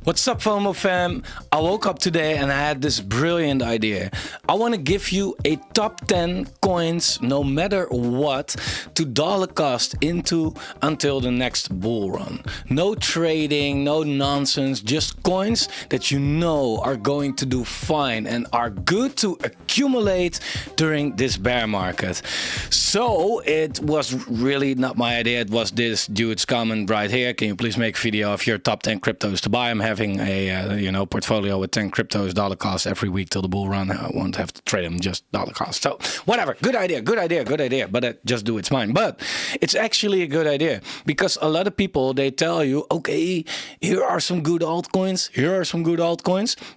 What's up, Fomo fam? I woke up today and I had this brilliant idea. I want to give you a top 10 coins, no matter what, to dollar cost into until the next bull run. No trading, no nonsense, just coins that you know are going to do fine and are good to accumulate during this bear market. So it was really not my idea. It was this dude's comment right here. Can you please make a video of your top 10 cryptos to buy? I'm having a portfolio with 10 cryptos dollar cost every week till the bull run. I won't have to trade them, just dollar cost. So whatever, good idea. But just do it's mine. But it's actually a good idea because a lot of people, they tell you, okay, here are some good altcoins.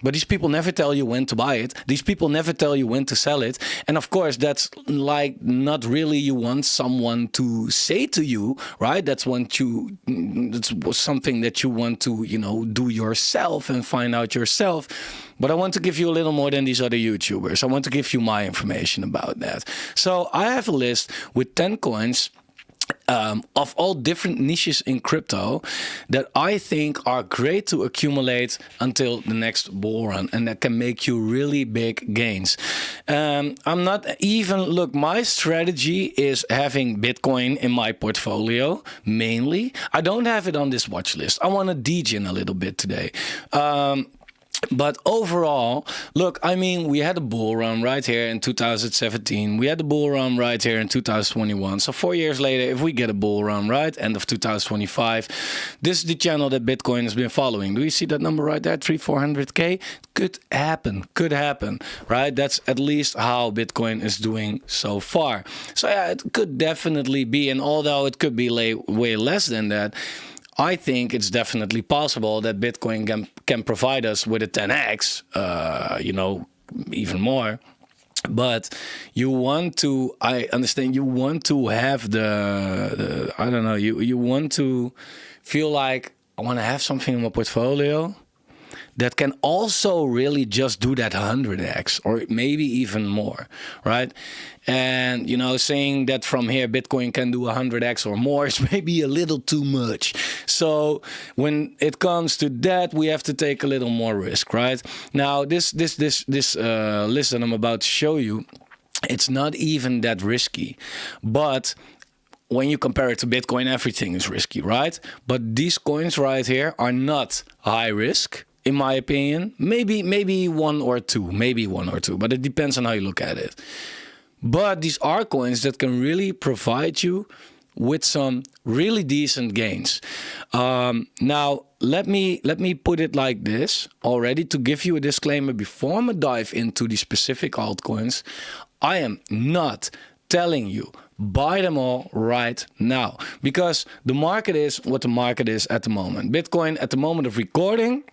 But these people never tell you when to buy it. These people never tell you when to sell it. And of course, that's like not really you want someone to say to you, right? That's something that you want to, do yourself and find out yourself. But I want to give you a little more than these other YouTubers. I want to give you my information about that. So I have a list with 10 coins of all different niches in crypto that I think are great to accumulate until the next bull run and that can make you really big gains. I'm not even, look, my strategy is having Bitcoin in my portfolio mainly. I don't have it on this watch list. I want to degen a little bit today. But overall, look, I mean, we had a bull run right here in 2017. We had the bull run right here in 2021. So 4 years later, if we get a bull run, right, end of 2025, this is the channel that Bitcoin has been following. Do you see that number right there, 300-400K? Could happen, right? That's at least how Bitcoin is doing so far. So yeah, it could definitely be, and although it could be way less than that, I think it's definitely possible that Bitcoin can provide us with a 10x, even more. But you want to, I understand, you want to have I don't know, you want to feel like I want to have something in my portfolio that can also really just do that 100x or maybe even more, right? And, saying that from here Bitcoin can do 100x or more is maybe a little too much. So when it comes to that, we have to take a little more risk, right? Now, this list that I'm about to show you, it's not even that risky, but when you compare it to Bitcoin, everything is risky, right? But these coins right here are not high risk, in my opinion. Maybe one or two, but it depends on how you look at it. But these are coins that can really provide you with some really decent gains. Now, let me put it like this already to give you a disclaimer before I dive into the specific altcoins. I am not telling you buy them all right now because the market is what the market is at the moment. Bitcoin at the moment of recording,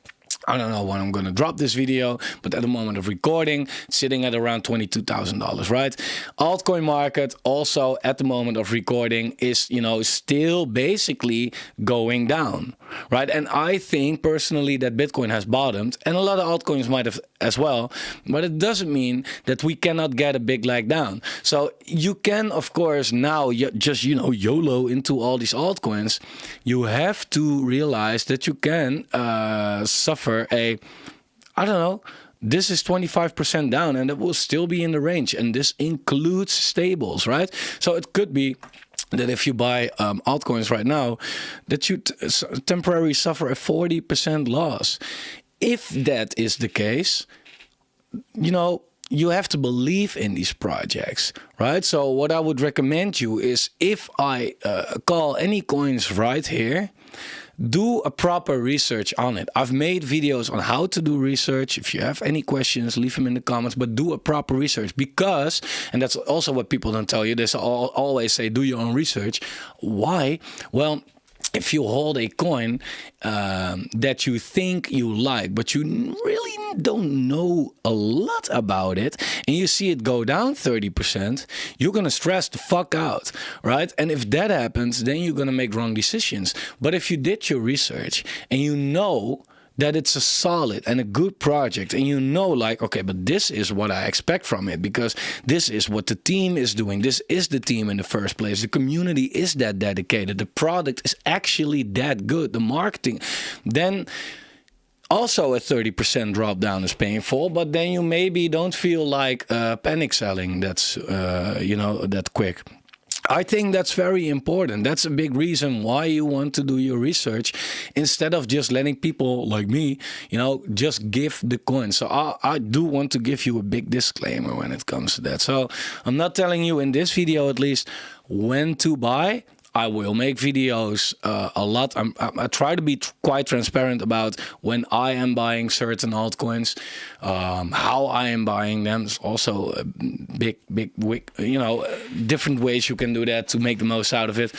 I don't know when I'm going to drop this video, but at the moment of recording, it's sitting at around $22,000, right? Altcoin market also at the moment of recording is, still basically going down, right? And I think personally that Bitcoin has bottomed and a lot of altcoins might have as well, but it doesn't mean that we cannot get a big leg down. So you can, of course, now just, YOLO into all these altcoins. You have to realize that you can suffer this is 25% down and it will still be in the range. And this includes stables, right? So it could be that if you buy altcoins right now, that you temporarily suffer a 40% loss. If that is the case, you have to believe in these projects, right? So what I would recommend you is if I call any coins right here, do a proper research on it. I've made videos on how to do research. If you have any questions, leave them in the comments, but do a proper research because, and that's also what people don't tell you, they always say, do your own research. Why? Well, if you hold a coin that you think you like, but you really don't know a lot about it, and you see it go down 30%, you're going to stress the fuck out, right? And if that happens, then you're going to make wrong decisions. But if you did your research and you know that it's a solid and a good project, and like, okay, but this is what I expect from it because this is what the team is doing. This is the team in the first place. The community is that dedicated. The product is actually that good. The marketing, then Also, a 30% drop down is painful, but then you maybe don't feel like panic selling that's that quick. I think that's very important. That's a big reason why you want to do your research instead of just letting people like me, just give the coin. So I do want to give you a big disclaimer when it comes to that. So I'm not telling you in this video, at least, when to buy. I will make videos a lot. I try to be quite transparent about when I am buying certain altcoins, how I am buying them. It's also a big, different ways you can do that to make the most out of it.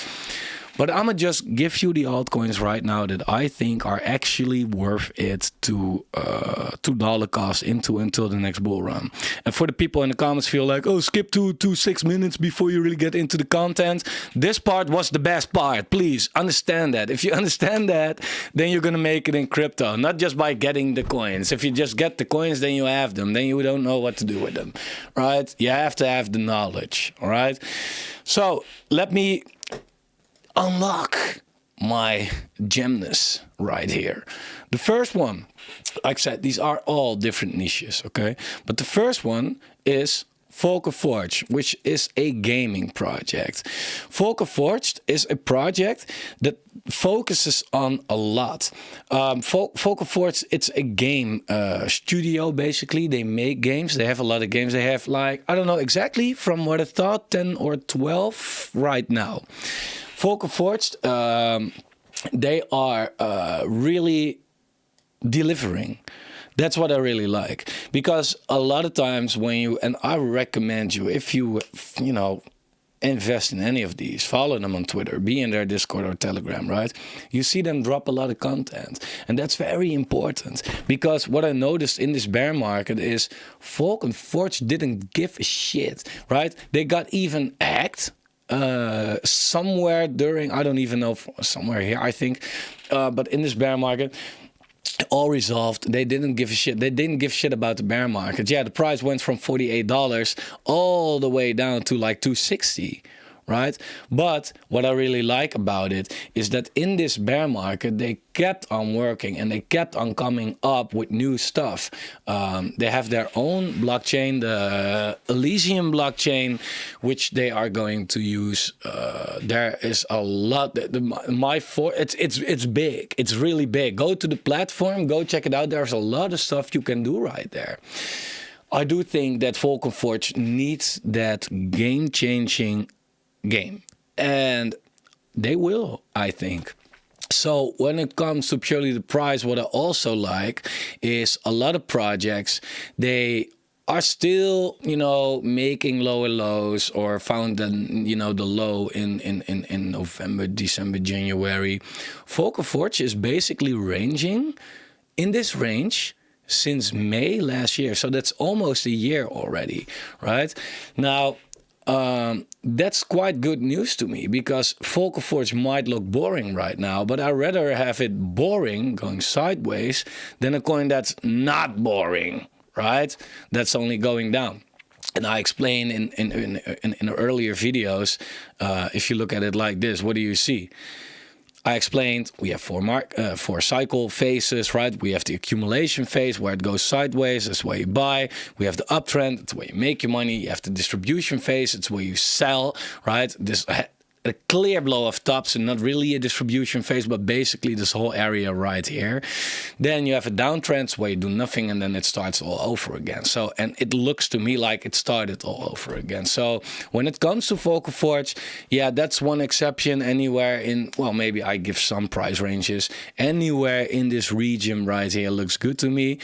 But I'm going to just give you the altcoins right now that I think are actually worth it to $2 cost until the next bull run. And for the people in the comments feel like, oh, skip to 6 minutes before you really get into the content. This part was the best part. Please understand that. If you understand that, then you're going to make it in crypto, not just by getting the coins. If you just get the coins, then you have them. Then you don't know what to do with them, right? You have to have the knowledge, all right? So let me unlock my gemness right here. The first one, like I said, these are all different niches, okay? But the first one is Fomotion, which is a gaming project. Fomotion is a project that focuses on a lot. Fomotion, it's a game studio, basically. They make games. They have a lot of games. They have, like, I don't know exactly, from what I thought, 10 or 12 right now. Fomotion, they are really delivering. That's what I really like, because a lot of times when you, and I recommend you, if you invest in any of these, follow them on Twitter, be in their Discord or Telegram, right? You see them drop a lot of content, and that's very important, because what I noticed in this bear market is Fomotion didn't give a shit, right? They got even hacked somewhere during, I don't even know, somewhere here, I think, but in this bear market, all resolved. They didn't give a shit. They didn't give a shit about the bear market. Yeah, the price went from $48 all the way down to like $260, right? But what I really like about it is that in this bear market, they kept on working and they kept on coming up with new stuff. They have their own blockchain, the Delysium blockchain, which they are going to use. There is a lot. It's big. It's really big. Go to the platform. Go check it out. There's a lot of stuff you can do right there. I do think that Fomotion needs that game-changing game, and they will, I think. So when it comes to purely the price, what I also like is a lot of projects, they are still, making lower lows, or found the low in November, December, January. Fomotion is basically ranging in this range since May last year. So that's almost a year already, right? Now, that's quite good news to me, because Fomotion might look boring right now, but I'd rather have it boring, going sideways, than a coin that's not boring, right? That's only going down. And I explained in earlier videos, if you look at it like this, what do you see? I explained we have four cycle phases, right? We have the accumulation phase where it goes sideways. That's where you buy. We have the uptrend. That's where you make your money. You have the distribution phase. It's where you sell, right? This a clear blow of tops, and not really a distribution phase, but basically this whole area right here. Then you have a downtrend where you do nothing, and then it starts all over again. So, and it looks to me like it started all over again. So when it comes to Fomotion, yeah, that's one exception. Anywhere in, well, maybe I give some price ranges. Anywhere in this region right here looks good to me.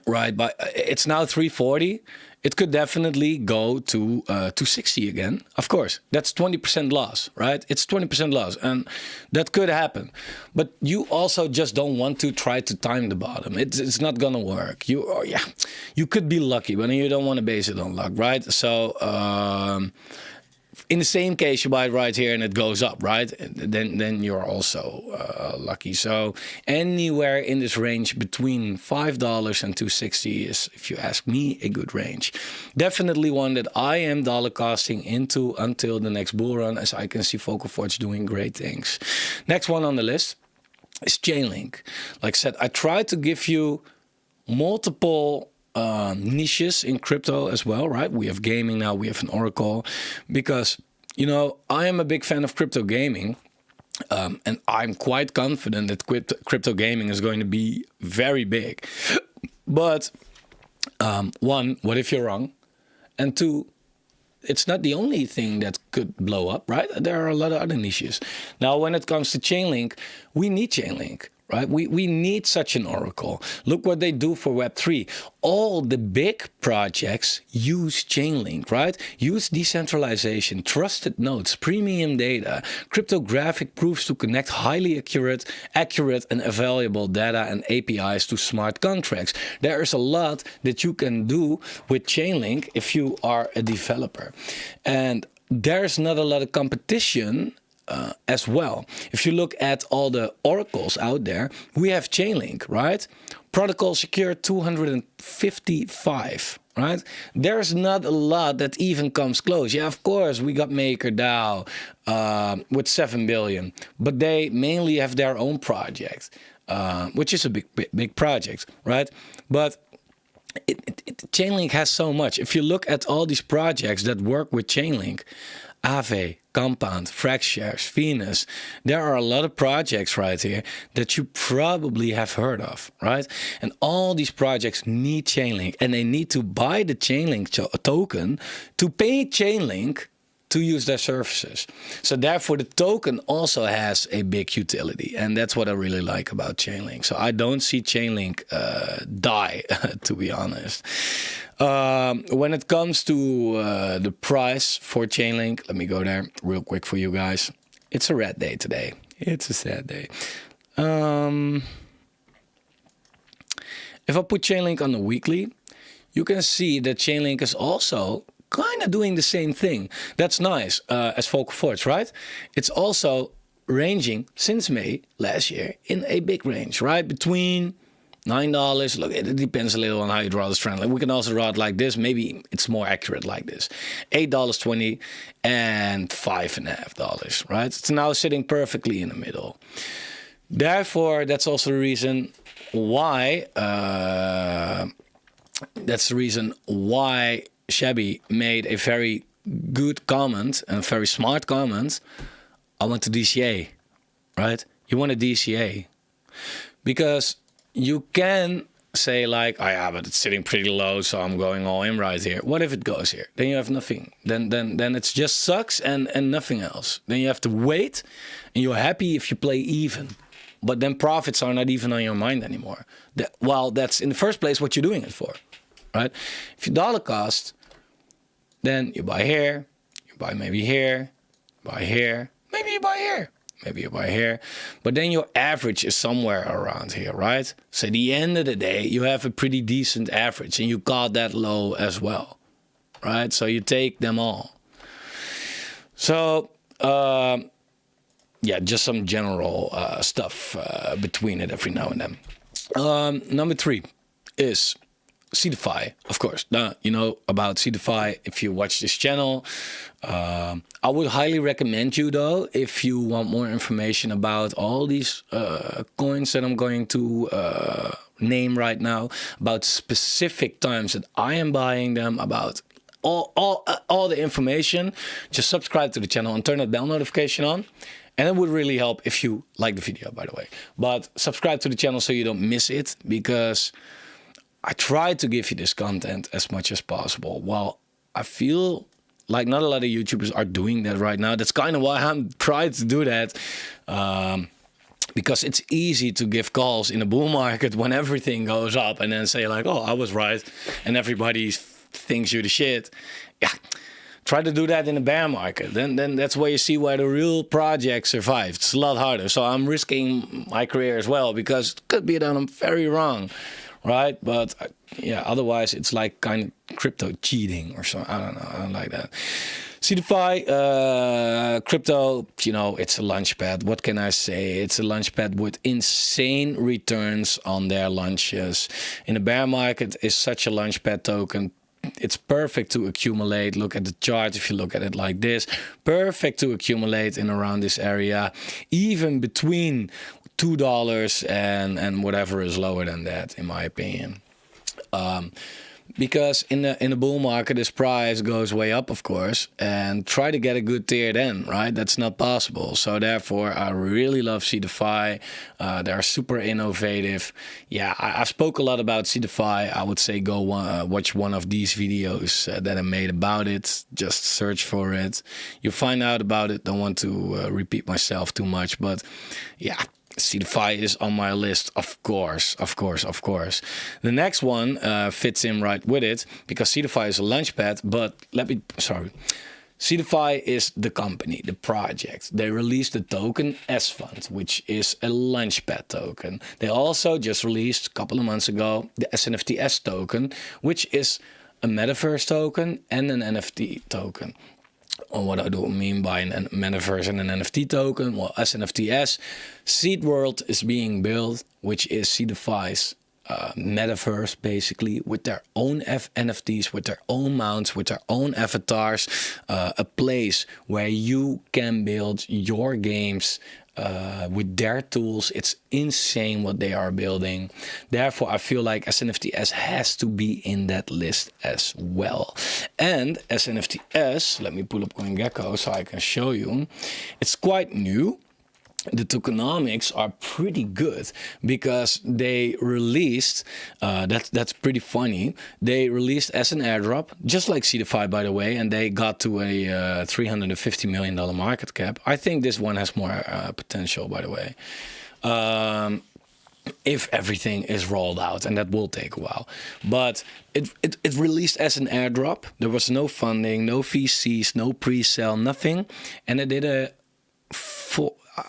Right, but it's now 340. It could definitely go to 260 again. Of course, that's 20% loss, right? It's 20% loss, and that could happen. But you also just don't want to try to time the bottom. It's not gonna work. You could be lucky, but you don't want to base it on luck, right? So in the same case, you buy it right here and it goes up, right? Then you're also lucky. So anywhere in this range between $5 and $260 is, if you ask me, a good range. Definitely one that I am dollar costing into until the next bull run, as I can see Fomotion doing great things. Next one on the list is Chainlink. Like I said, I try to give you multiple niches in crypto as well, right? We have gaming now, we have an Oracle, because, you know, I am a big fan of crypto gaming. And I'm quite confident that crypto gaming is going to be very big. But one, what if you're wrong? And two, it's not the only thing that could blow up, right? There are a lot of other niches. Now, when it comes to Chainlink, we need Chainlink, right? We need such an oracle. Look what they do for Web3. All the big projects use Chainlink, right? Use decentralization, trusted nodes, premium data, cryptographic proofs to connect highly accurate and available data and APIs to smart contracts. There is a lot that you can do with Chainlink if you are a developer. And there's not a lot of competition as well. If you look at all the oracles out there, we have Chainlink, right? Protocol secure 255, right? There's not a lot that even comes close. Yeah, of course, we got MakerDAO with 7 billion, but they mainly have their own project, which is a big project, right? But Chainlink has so much. If you look at all these projects that work with Chainlink, Aave, Compound, Fractures, Venus. There are a lot of projects right here that you probably have heard of, right? And all these projects need Chainlink, and they need to buy the Chainlink token to pay Chainlink to use their services. So therefore, the token also has a big utility, and that's what I really like about Chainlink. So I don't see Chainlink die, to be honest. When it comes to the price for Chainlink, let me go there real quick for you guys. It's a red day today. It's a sad day. If I put Chainlink on the weekly, you can see that Chainlink is also kind of doing the same thing. That's nice as Ofcourse, right? It's also ranging since May last year in a big range, right? Between $9. Look, it depends a little on how you draw this trend. Like, we can also draw it like this. Maybe it's more accurate like this. $8.20 and $5.50, right? It's now sitting perfectly in the middle. Therefore, that's also the reason why Shabby made a very good comment and very smart comment. I want to DCA, right? You want to DCA because you can say like, oh yeah, but it's sitting pretty low, so I'm going all in right here. What if it goes here? Then you have nothing. Then it just sucks and nothing else. Then you have to wait, and you're happy if you play even. But then profits are not even on your mind anymore. Well, that's in the first place what you're doing it for, right? If you dollar cost, then you buy here, you buy maybe here, buy here, maybe you buy here, maybe you buy here. But then your average is somewhere around here, right? So at the end of the day, you have a pretty decent average, and you got that low as well, right? So you take them all. So, yeah, just some general stuff between it every now and then. Number 3 is Seedify, of course. Now, you know about Seedify if you watch this channel. I would highly recommend you, though, if you want more information about all these coins that I'm going to name right now, about specific times that I am buying them, about all the information, just subscribe to the channel and turn that bell notification on. And it would really help if you like the video, by the way. But subscribe to the channel so you don't miss it, because I try to give you this content as much as possible. Well, I feel like not a lot of YouTubers are doing that right now. That's kind of why I'm trying to do that. Because it's easy to give calls in a bull market when everything goes up and then say like, oh, I was right. And everybody thinks you're the shit. Yeah. Try to do that in a bear market. Then that's where you see where the real project survives. It's a lot harder. So I'm risking my career as well, because it could be that I'm very wrong, right? But yeah, otherwise it's like kind of crypto cheating or something. I don't know. I don't like that. Seedify, crypto, you know, it's a launchpad. What can I say? It's a launchpad with insane returns on their launches. In a bear market, is such a launchpad token. It's perfect to accumulate. Look at the chart. If you look at it like this, perfect to accumulate in around this area. Even between $2 and whatever is lower than that, in my opinion. Because in the bull market, this price goes way up, of course, and try to get a good tier then, right? That's not possible. So therefore, I really love Seedify. They're super innovative. Yeah, I spoke a lot about Seedify. I would say go watch one of these videos that I made about it. Just search for it. You'll find out about it. Don't want to repeat myself too much, but yeah. Seedify is on my list, of course. The next one fits in right with it because Seedify is a launchpad, but Seedify is the company, the project. They released the token S-Fund, which is a launchpad token. They also just released a couple of months ago the SNFTS token, which is a metaverse token and an NFT token. What I do mean by a metaverse and an NFT token, well, SNFTS, Seed World is being built, which is Seedify's metaverse, basically, with their own NFTs, with their own mounts, with their own avatars, a place where you can build your games with their tools. It's insane what they are building. Therefore, I feel like SNFTS has to be in that list as well. And SNFTS, let me pull up CoinGecko so I can show you. It's quite new. The tokenomics are pretty good because they released, that's pretty funny, they released as an airdrop, just like Seedify, by the way, and they got to a $350 million market cap. I think this one has more potential, by the way, if everything is rolled out, and that will take a while. But it released as an airdrop. There was no funding, no VCs, no pre-sale, nothing, and it did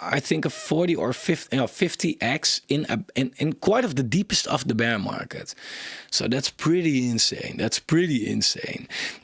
I think a 40 or 50x in quite of the deepest of the bear market. So that's pretty insane.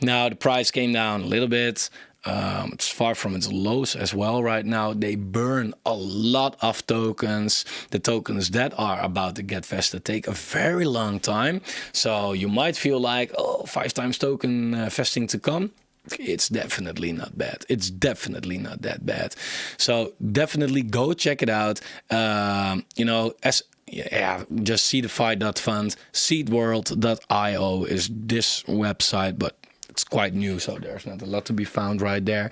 Now the price came down a little bit. It's far from its lows as well right now. They burn a lot of tokens. The tokens that are about to get vested take a very long time. So you might feel like, 5 times token vesting to come. It's definitely not bad. It's definitely not that bad. So definitely go check it out. Just seedify.fund. Seedworld.io is this website, but it's quite new, so there's not a lot to be found right there.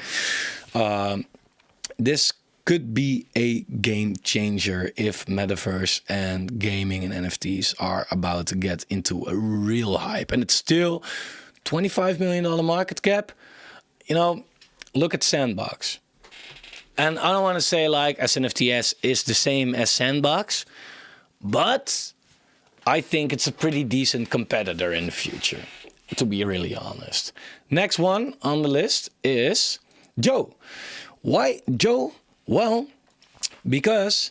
This could be a game changer if metaverse and gaming and NFTs are about to get into a real hype. And it's still $25 million market cap. Look at Sandbox. And I don't want to say like SNFTS is the same as Sandbox, but I think it's a pretty decent competitor in the future, to be really honest. Next one on the list is Joe. Why Joe? Well, because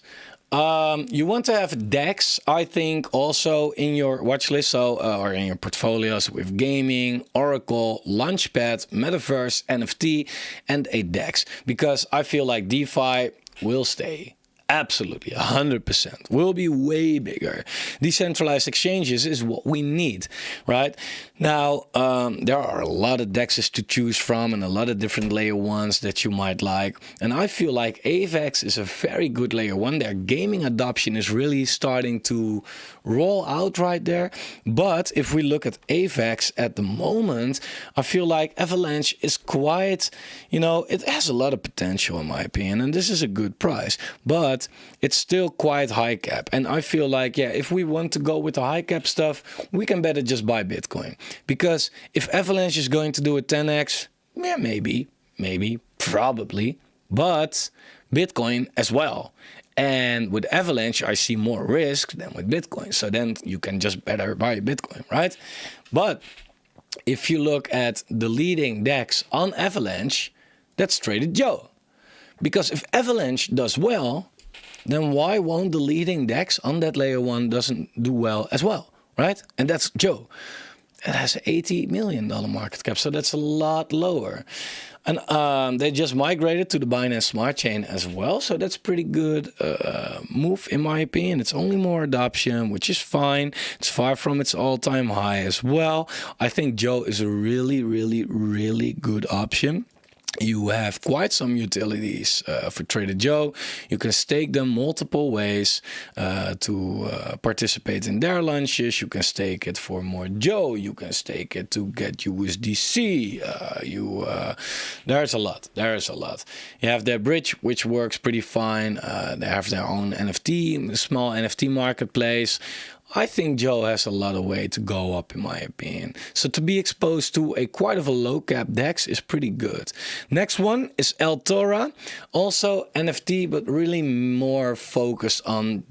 you want to have DEX, I think, also in your watch list, or in your portfolios with gaming, Oracle, Launchpad, Metaverse, NFT, and a DEX. Because I feel like DeFi will stay. Absolutely, 100%. Will be way bigger. Decentralized exchanges is what we need, right? Now, there are a lot of DEXs to choose from and a lot of different layer ones that you might like. And I feel like AVAX is a very good layer one. Their gaming adoption is really starting to roll out right there. But if we look at AVAX at the moment, I feel like Avalanche is quite, it has a lot of potential in my opinion. And this is a good price. But it's still quite high cap. And I feel like, if we want to go with the high cap stuff, we can better just buy Bitcoin. Because if Avalanche is going to do a 10x, maybe, probably, but Bitcoin as well. And with Avalanche, I see more risk than with Bitcoin. So then you can just better buy Bitcoin, right? But if you look at the leading DEX on Avalanche, that's Traded Joe. Because if Avalanche does well, then why won't the leading DEX on that layer one doesn't do well as well, right? And that's Joe. It has an $80 million market cap, so that's a lot lower. And they just migrated to the Binance Smart Chain as well, so that's pretty good move in my opinion. It's only more adoption, which is fine. It's far from its all-time high as well. I think Joe is a really, really, really good option. You have quite some utilities for Trader Joe. You can stake them multiple ways to participate in their lunches. You can stake it for more Joe. You can stake it to get USDC. There's a lot. There's a lot. You have their bridge, which works pretty fine. They have their own NFT, small NFT marketplace. I think Joe has a lot of way to go up, in my opinion. So to be exposed to quite of a low cap DEX is pretty good. Next one is Altora, also NFT, but really more focused on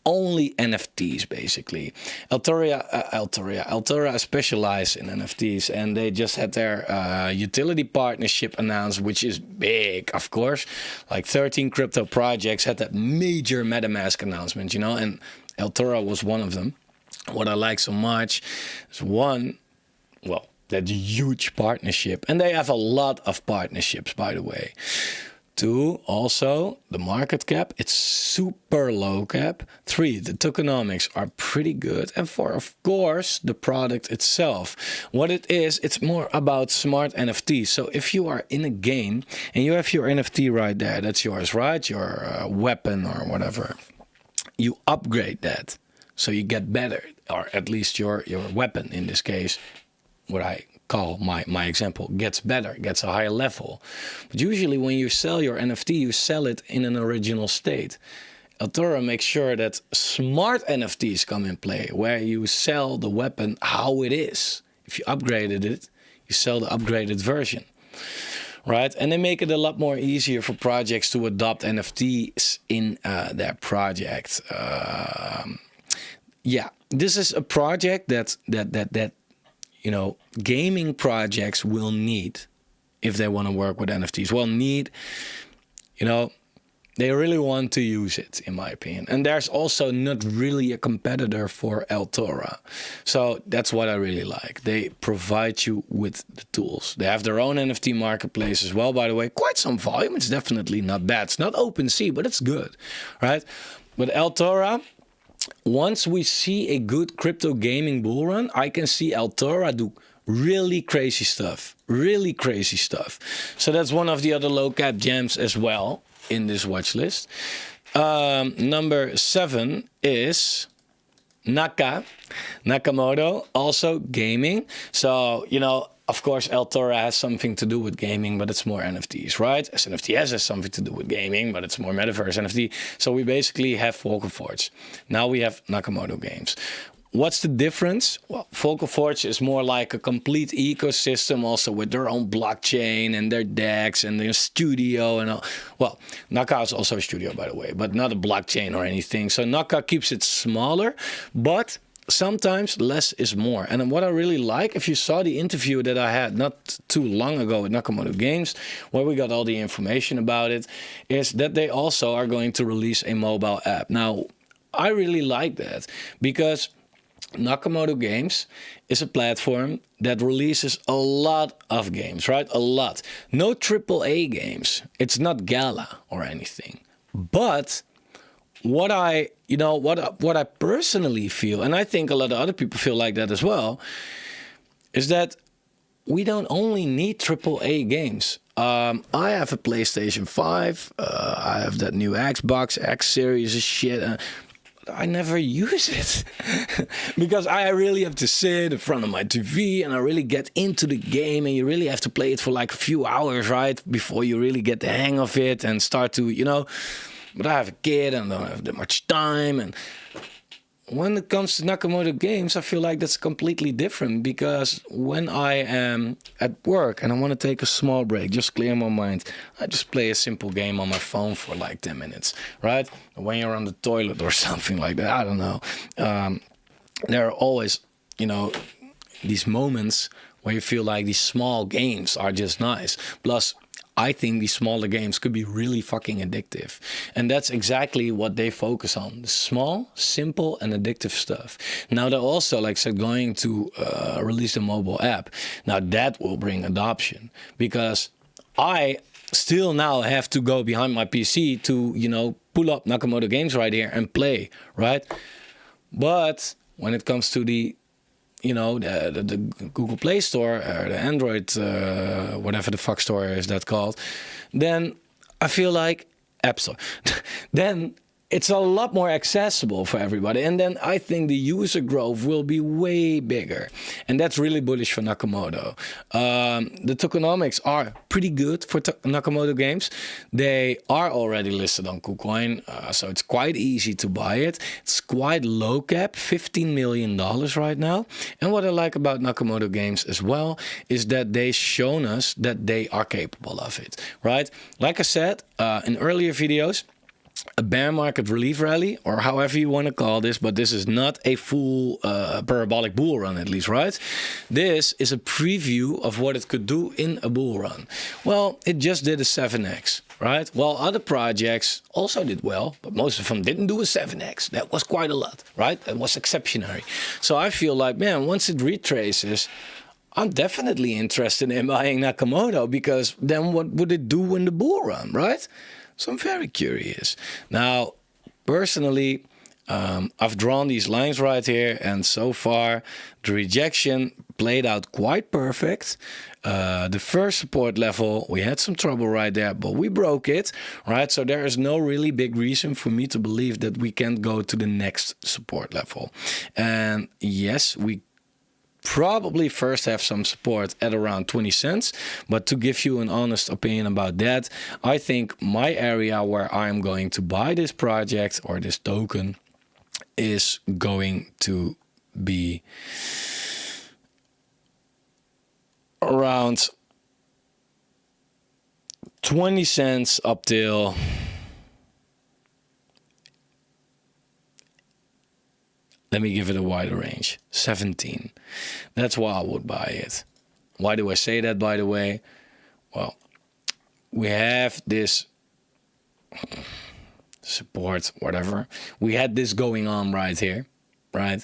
only NFTs, basically. Altora specialize in NFTs, and they just had their utility partnership announced, which is big, of course. Like 13 crypto projects had that major MetaMask announcement, and Altora was one of them. What I like so much is that huge partnership. And they have a lot of partnerships, by the way. 2, also, the market cap, it's super low cap. 3, the tokenomics are pretty good. And 4, of course, the product itself. What it is, it's more about smart NFTs. So if you are in a game and you have your NFT right there, that's yours, right? Your weapon or whatever. You upgrade that so you get better, or at least your weapon in this case, what I call my example, gets better, gets a higher level. But usually when you sell your NFT, you sell it in an original state. Altora makes sure that smart NFTs come in play, where you sell the weapon how it is. If you upgraded it, you sell the upgraded version. Right, and they make it a lot more easier for projects to adopt NFTs in their project. Yeah, this is a project that gaming projects will need if they want to work with NFTs. They really want to use it, in my opinion. And there's also not really a competitor for Altora. So that's what I really like. They provide you with the tools. They have their own NFT marketplace as well, by the way. Quite some volume. It's definitely not bad. It's not OpenSea, but it's good, right? But Altora, once we see a good crypto gaming bull run, I can see Altora do really crazy stuff. Really crazy stuff. So that's one of the other low cap gems as well in this watch list. Number 7 is Nakamoto, also gaming. So, of course, Altora has something to do with gaming, but it's more NFTs, right? SNFTS has something to do with gaming, but it's more metaverse NFT. So we basically have Focal Forge. Now we have Nakamoto Games. What's the difference? Well, Focal Forge is more like a complete ecosystem, also with their own blockchain and their DEX and their studio and all. Well, Naka is also a studio, by the way, but not a blockchain or anything. So Naka keeps it smaller, but sometimes less is more. And what I really like, if you saw the interview that I had not too long ago with Nakamoto Games, where we got all the information about it, is that they also are going to release a mobile app. Now, I really like that because Nakamoto Games is a platform that releases a lot of games, right? A lot. No AAA games. It's not Gala or anything. But what I personally feel, and I think a lot of other people feel like that as well, is that we don't only need AAA games. I have a PlayStation 5. I have that new Xbox X series of shit. I never use it because I really have to sit in front of my TV and I really get into the game, and you really have to play it for like a few hours, right? Before you really get the hang of it and start to, but I have a kid and I don't have that much time. And when it comes to Nakamoto Games, I feel like that's completely different, because when I am at work and I want to take a small break, just clear my mind, I just play a simple game on my phone for like 10 minutes, right? When you're on the toilet or something like that, I don't know. There are always, these moments where you feel like these small games are just nice. Plus, I think these smaller games could be really fucking addictive. And that's exactly what they focus on. The small, simple, and addictive stuff. Now they're also, like I said, going to release the mobile app. Now that will bring adoption, because I still now have to go behind my PC to, pull up Nakamoto Games right here and play, right? But when it comes to the you know, the Google Play Store or the Android, whatever the fuck store is that called, then I feel like App Store, then it's a lot more accessible for everybody. And then I think the user growth will be way bigger. And that's really bullish for Nakamoto. The tokenomics are pretty good for Nakamoto games. They are already listed on KuCoin, so it's quite easy to buy it. It's quite low cap, $15 million right now. And what I like about Nakamoto games as well is that they've shown us that they are capable of it, right? Like I said in earlier videos, a bear market relief rally, or however you want to call this, but this is not a full parabolic bull run, at least, right? This is a preview of what it could do in a bull run. Well, it just did a 7x, right? Well, other projects also did well, but most of them didn't do a 7x. That was quite a lot, right? That was exceptionary. So I feel like, man, once it retraces, I'm definitely interested in buying Nakamoto, because then what would it do in the bull run, right? So I'm very curious. Now, personally, I've drawn these lines right here, and so far the rejection played out quite perfect. The first support level, we had some trouble right there, but we broke it, right? So there is no really big reason for me to believe that we can't go to the next support level. And yes, we probably first have some support at around 20 cents. But to give you an honest opinion about that, I think my area where I'm going to buy this project or this token is going to be around 20 cents up till let me give it a wider range, 17. That's why I would buy it. Why do I say that, by the way? Well, we have this support, whatever. We had this going on right here, right?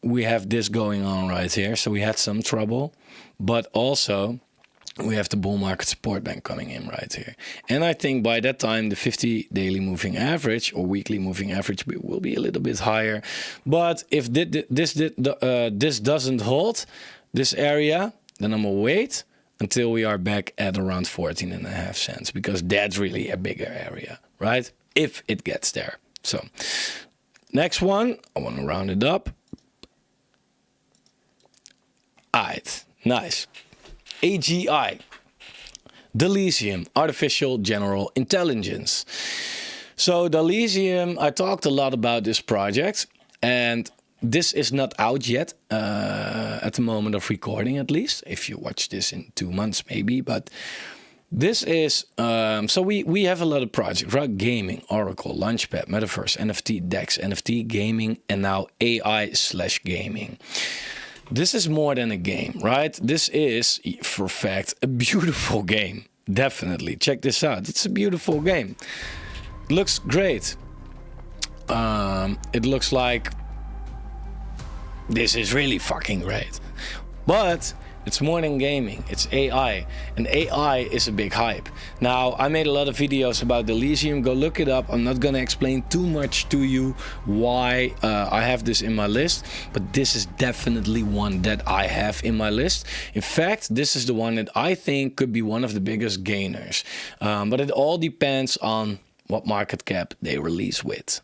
We have this going on right here. So we had some trouble, but also we have the bull market support band coming in right here. And I think by that time, the 50 daily moving average or weekly moving average will be a little bit higher. But if this doesn't hold, this area, then I'm going to wait until we are back at around 14.5 cents, because that's really a bigger area, right? If it gets there. So next one, I want to round it up. All right, nice. AGI, Delysium, Artificial General Intelligence. So Delysium, I talked a lot about this project, and this is not out yet at the moment of recording, at least. If you watch this in 2 months, maybe. But this is, so we have a lot of projects, right? Gaming, Oracle, Launchpad, Metaverse, NFT, DEX, NFT, gaming, and now AI/gaming. This is more than a game, right? This is, for a fact, a beautiful game. Definitely. Check this out. It's a beautiful game. It looks great. It looks like this is really fucking great. But it's more than gaming. It's AI. And AI is a big hype. Now, I made a lot of videos about Delysium. Go look it up. I'm not going to explain too much to you why I have this in my list. But this is definitely one that I have in my list. In fact, this is the one that I think could be one of the biggest gainers. But it all depends on what market cap they release with.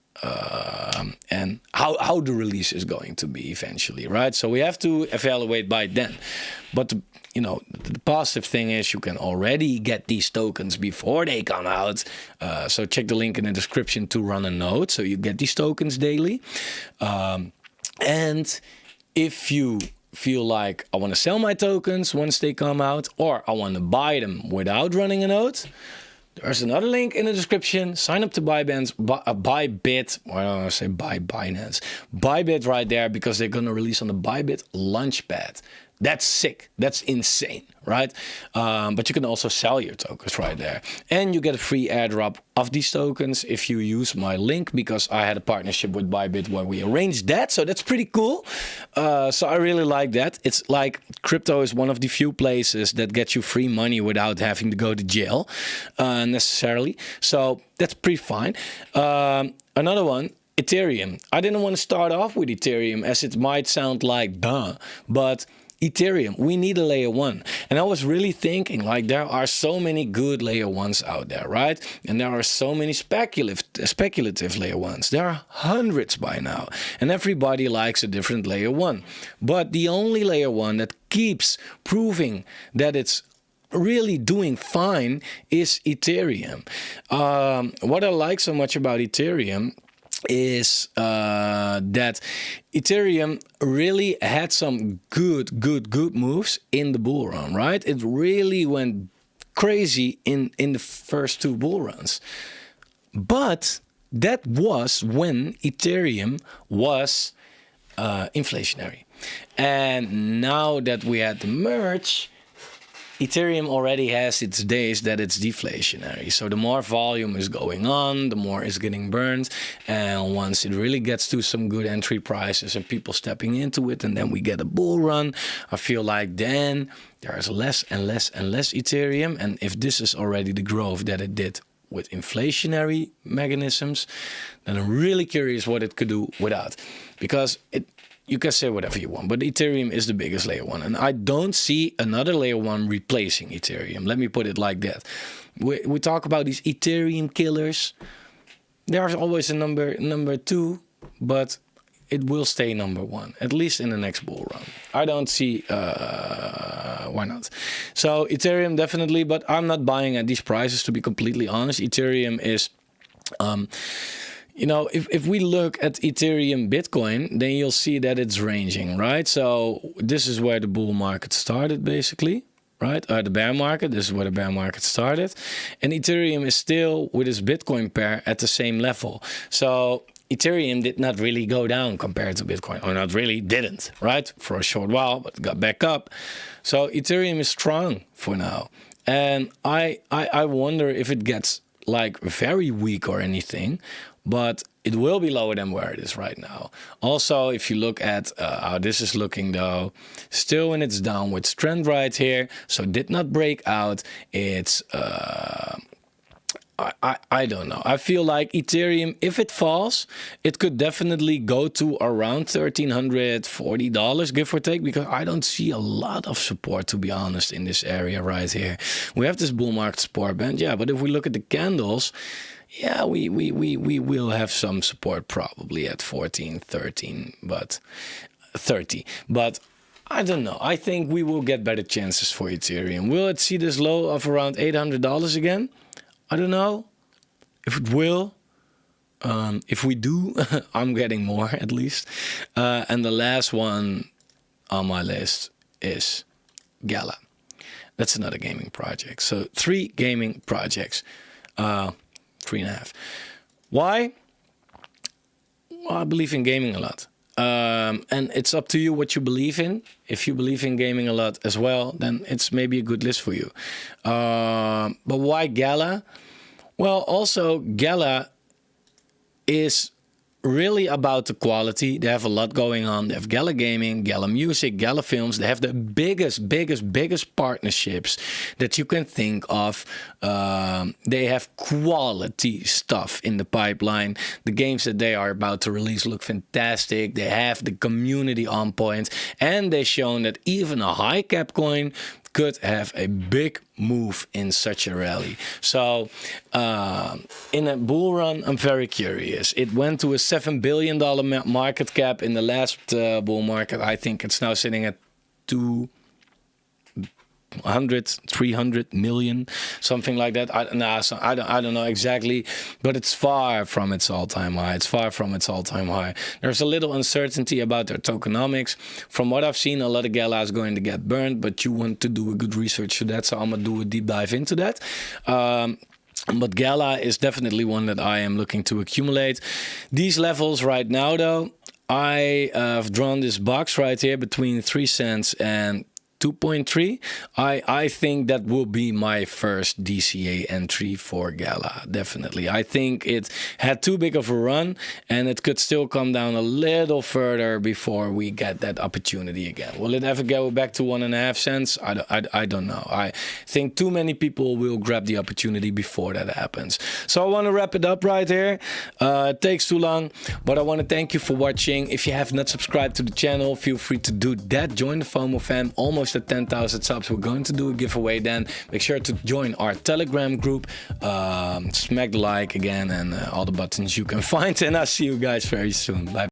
And how the release is going to be eventually, right? So we have to evaluate by then. But you know, the positive thing is you can already get these tokens before they come out. So check the link in the description to run a node, so you get these tokens daily. And if you feel like I want to sell my tokens once they come out, or I want to buy them without running a node, there's another link in the description. Sign up to Bybit, why don't I say Binance? Bybit right there, because they're going to release on the Bybit Launchpad. That's sick. That's insane, right? But you can also sell your tokens right there. And you get a free airdrop of these tokens if you use my link, because I had a partnership with Bybit where we arranged that. So that's pretty cool. So I really like that. It's like crypto is one of the few places that gets you free money without having to go to jail necessarily. So that's pretty fine. Another one Ethereum. I didn't want to start off with Ethereum as it might sound like duh, but Ethereum, we need a layer 1. And I was really thinking, like, there are so many good layer 1s out there, right? And there are so many speculative layer 1s. There are hundreds by now. And everybody likes a different layer 1. But the only layer 1 that keeps proving that it's really doing fine is Ethereum. What I like so much about Ethereum is that Ethereum really had some good moves in the bull run, right? It really went crazy in the first 2 bull runs. But that was when Ethereum was inflationary. And now that we had the merge, Ethereum already has its days that it's deflationary. So the more volume is going on, the more is getting burned. And once it really gets to some good entry prices and people stepping into it, and then we get a bull run, I feel like then there's less and less and less Ethereum. And if this is already the growth that it did with inflationary mechanisms, then I'm really curious what it could do without. Because you can say whatever you want, but Ethereum is the biggest layer 1. And I don't see another layer 1 replacing Ethereum. Let me put it like that. We talk about these Ethereum killers. There's always a number 2, but it will stay number 1, at least in the next bull run. I don't see why not. So Ethereum definitely, but I'm not buying at these prices, to be completely honest. Ethereum is... you know, if we look at Ethereum Bitcoin, then you'll see that it's ranging, right? So this is where the bull market started, basically, right? The bear market, this is where the bear market started. And Ethereum is still, with its Bitcoin pair, at the same level. So Ethereum did not really go down compared to Bitcoin, or not really, didn't, right? For a short while, but got back up. So Ethereum is strong for now. And I wonder if it gets like very weak or anything, but it will be lower than where it is right now. Also, if you look at how this is looking though, still in its downward trend right here, so did not break out. It's I don't know. I feel like Ethereum, if it falls, it could definitely go to around $1,340, give or take, because I don't see a lot of support, to be honest, in this area right here. We have this bull market support band, yeah, but if we look at the candles, yeah, we will have some support probably at 14, 13, but 30. But I don't know. I think we will get better chances for Ethereum. Will it see this low of around $800 again? I don't know if it will. If we do, I'm getting more at least. And the last one on my list is Gala. That's another gaming project. So 3 gaming projects. 3.5. Why? Well, I believe in gaming a lot. And it's up to you what you believe in. If you believe in gaming a lot as well, then it's maybe a good list for you. But why Gala? Well, also Gala is really about the quality. They have a lot going on. They have Gala Gaming, Gala Music, Gala Films. They have the biggest partnerships that you can think of. They have quality stuff in the pipeline. The games that they are about to release look fantastic. They have the community on point. And they've shown that even a high cap coin could have a big move in such a rally. So in a bull run, I'm very curious. It went to a $7 billion market cap in the last bull market. I think it's now sitting at 300 million, something like that. I don't know exactly, but it's far from its all-time high. It's far from its all-time high. There's a little uncertainty about their tokenomics. From what I've seen, a lot of Gala is going to get burned, but you want to do a good research for that, so I'm gonna do a deep dive into that. But Gala is definitely one that I am looking to accumulate. These levels right now, though, I have drawn this box right here between 3 cents and 2.3, I think that will be my first DCA entry for Gala. Definitely. I think it had too big of a run, and it could still come down a little further before we get that opportunity again. Will it ever go back to 1.5 cents? I don't know. I think too many people will grab the opportunity before that happens. So I want to wrap it up right here. It takes too long, but I want to thank you for watching. If you have not subscribed to the channel, feel free to do that. Join the FOMO fam. Almost at 10,000 subs. We're going to do a giveaway then. Make sure to join our Telegram group. Smack the like again and all the buttons you can find. And I'll see you guys very soon. Bye.